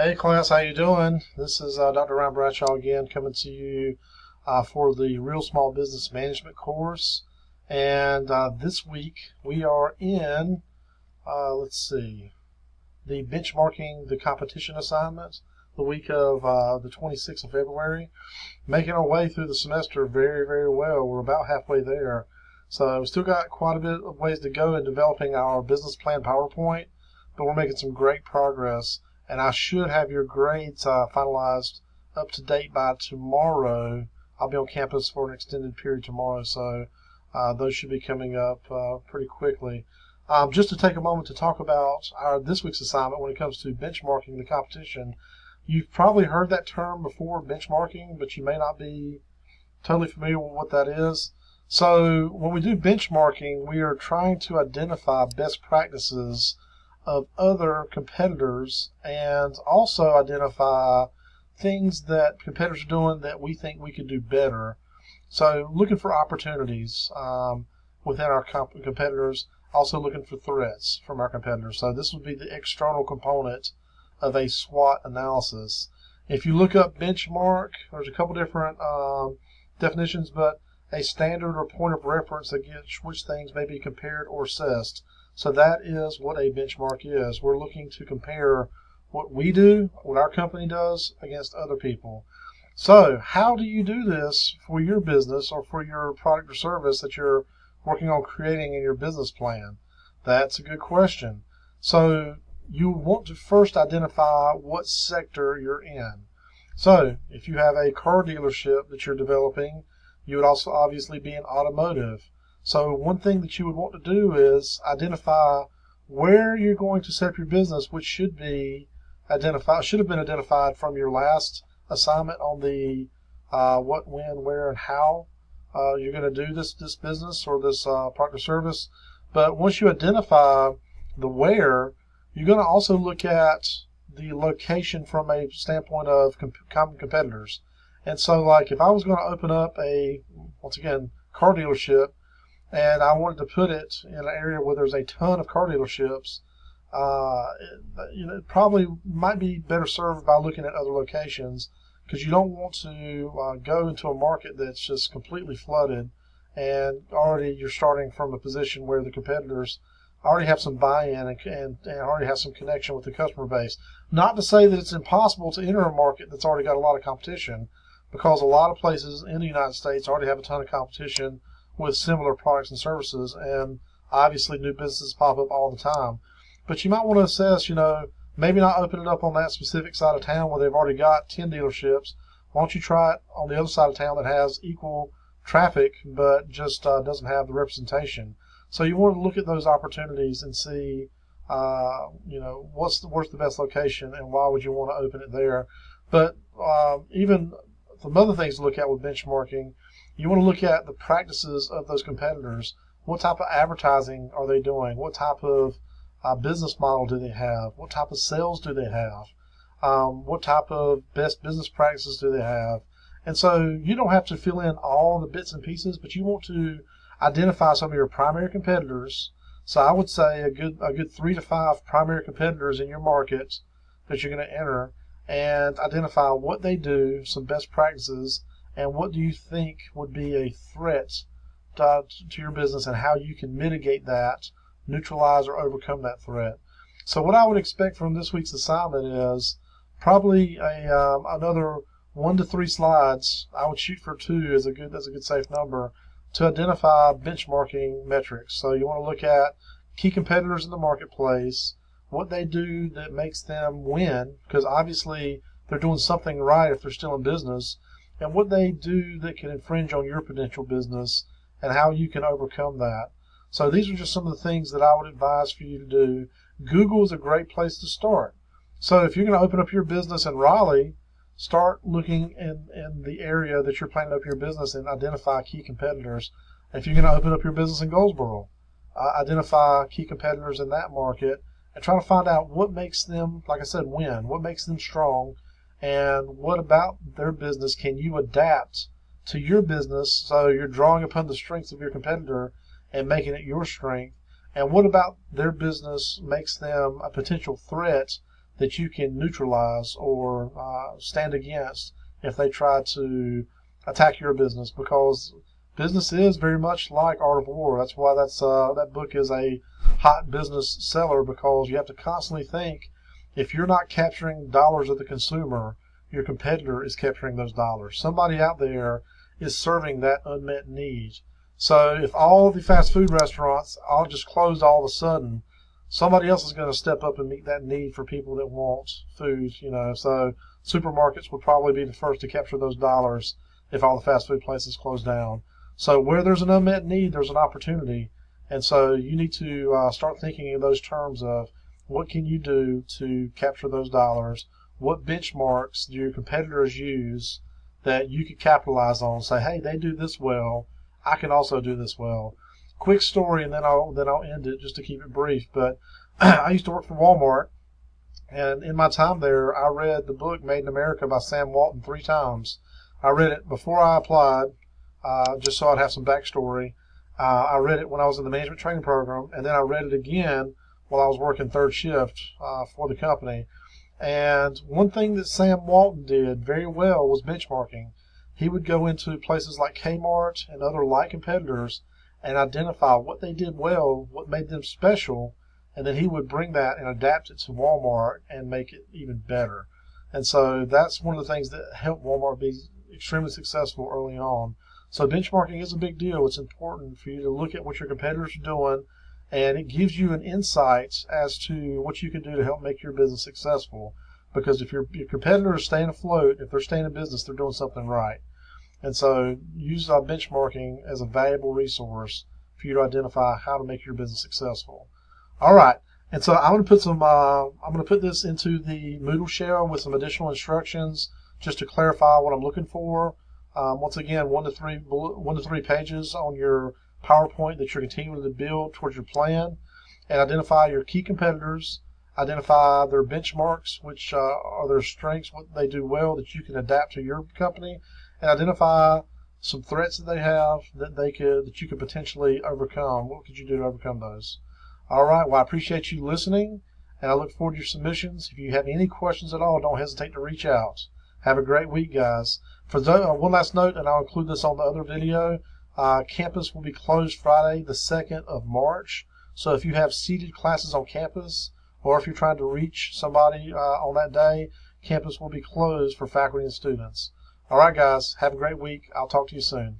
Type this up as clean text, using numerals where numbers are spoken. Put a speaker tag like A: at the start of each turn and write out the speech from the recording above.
A: Hey class, how you doing? This is Dr. Ryan Bradshaw again, coming to you for the Real Small Business Management course. And this week we are in, the benchmarking the competition assignment, the week of the 26th of February. Making our way through the semester very, very well. We're about halfway there. So we've still got quite a bit of ways to go in developing our business plan PowerPoint, but we're making some great progress. And I should have your grades finalized up to date by tomorrow. I'll be on campus for an extended period tomorrow, so those should be coming up pretty quickly. Just to take a moment to talk about this week's assignment when it comes to benchmarking the competition. You've probably heard that term before, benchmarking, but you may not be totally familiar with what that is. So when we do benchmarking, we are trying to identify best practices of other competitors and also identify things that competitors are doing that we think we could do better. So looking for opportunities within our competitors, also looking for threats from our competitors. So this would be the external component of a SWOT analysis. If you look up benchmark, there's a couple different definitions, but a standard or point of reference against which things may be compared or assessed. So that is what a benchmark is. We're looking to compare what we do, what our company does, against other people. So how do you do this for your business or for your product or service that you're working on creating in your business plan? That's a good question. So you want to first identify what sector you're in. So if you have a car dealership that you're developing, you would also obviously be in automotive. So one thing that you would want to do is identify where you're going to set up your business, which should have been identified from your last assignment on the what, when, where, and how you're going to do this business or this product or service. But once you identify the where, you're going to also look at the location from a standpoint of common competitors. And so, like, if I was going to open up a, once again, car dealership, and I wanted to put it in an area where there's a ton of car dealerships, it probably might be better served by looking at other locations, because you don't want to go into a market that's just completely flooded and already you're starting from a position where the competitors already have some buy-in and already have some connection with the customer base. Not to say that it's impossible to enter a market that's already got a lot of competition, because a lot of places in the United States already have a ton of competition with similar products and services, and obviously new businesses pop up all the time. But you might want to assess, maybe not open it up on that specific side of town where they've already got 10 dealerships. Why don't you try it on the other side of town that has equal traffic but just doesn't have the representation? So you want to look at those opportunities and see, where's the best location and why would you want to open it there. But even some other things to look at with benchmarking, you want to look at the practices of those competitors. What type of advertising are they doing? What type of business model do they have? What type of sales do they have? What type of best business practices do they have? And so you don't have to fill in all the bits and pieces, but you want to identify some of your primary competitors. So I would say a good 3 to 5 primary competitors in your market that you're going to enter, and identify what they do, some best practices, and what do you think would be a threat to your business and how you can mitigate that, neutralize or overcome that threat. So what I would expect from this week's assignment is probably another 1 to 3 slides. I would shoot for 2 as a good safe number to identify benchmarking metrics. So you want to look at key competitors in the marketplace, what they do that makes them win, because obviously they're doing something right if they're still in business, and what they do that can infringe on your potential business and how you can overcome that. So these are just some of the things that I would advise for you to do. Google is a great place to start. So if you're going to open up your business in Raleigh, start looking in the area that you're planning to open your business and identify key competitors. If you're going to open up your business in Goldsboro, identify key competitors in that market and try to find out what makes them, like I said, win, what makes them strong, and what about their business can you adapt to your business so you're drawing upon the strengths of your competitor and making it your strength, and what about their business makes them a potential threat that you can neutralize or stand against if they try to attack your business, because business is very much like Art of War. That's why that book is a hot business seller, because you have to constantly think, if you're not capturing dollars of the consumer, your competitor is capturing those dollars. Somebody out there is serving that unmet need. So if all the fast food restaurants all just closed all of a sudden, somebody else is going to step up and meet that need for people that want food, So supermarkets would probably be the first to capture those dollars if all the fast food places close down. So where there's an unmet need, there's an opportunity. And so you need to start thinking in those terms of, what can you do to capture those dollars? What benchmarks do your competitors use that you could capitalize on? Say, hey, they do this well, I can also do this well. Quick story, and then I'll end it just to keep it brief. But I used to work for Walmart, and in my time there, I read the book Made in America by Sam Walton 3 times. I read it before I applied, just so I'd have some backstory. I read it when I was in the management training program, and then I read it again while I was working third shift for the company. And one thing that Sam Walton did very well was benchmarking. He would go into places like Kmart and other like competitors and identify what they did well, what made them special, and then he would bring that and adapt it to Walmart and make it even better. And so that's one of the things that helped Walmart be extremely successful early on. So benchmarking is a big deal. It's important for you to look at what your competitors are doing, and it gives you an insight as to what you can do to help make your business successful. Because if your competitors are staying afloat, if they're staying in business, they're doing something right. And so use benchmarking as a valuable resource for you to identify how to make your business successful. All right. And so I'm going to put this into the Moodle shell with some additional instructions just to clarify what I'm looking for. Once again, 1 to 3 pages on your PowerPoint that you're continuing to build towards your plan, and identify your key competitors, identify their benchmarks, which are their strengths, what they do well that you can adapt to your company, and identify some threats that they have that you could potentially overcome. What could you do to overcome those? All right. Well, I appreciate you listening, and I look forward to your submissions. If you have any questions at all, don't hesitate to reach out. Have a great week, guys. For one last note, and I'll include this on the other video, campus will be closed Friday, the 2nd of March. So if you have seated classes on campus, or if you're trying to reach somebody on that day, campus will be closed for faculty and students. All right, guys. Have a great week. I'll talk to you soon.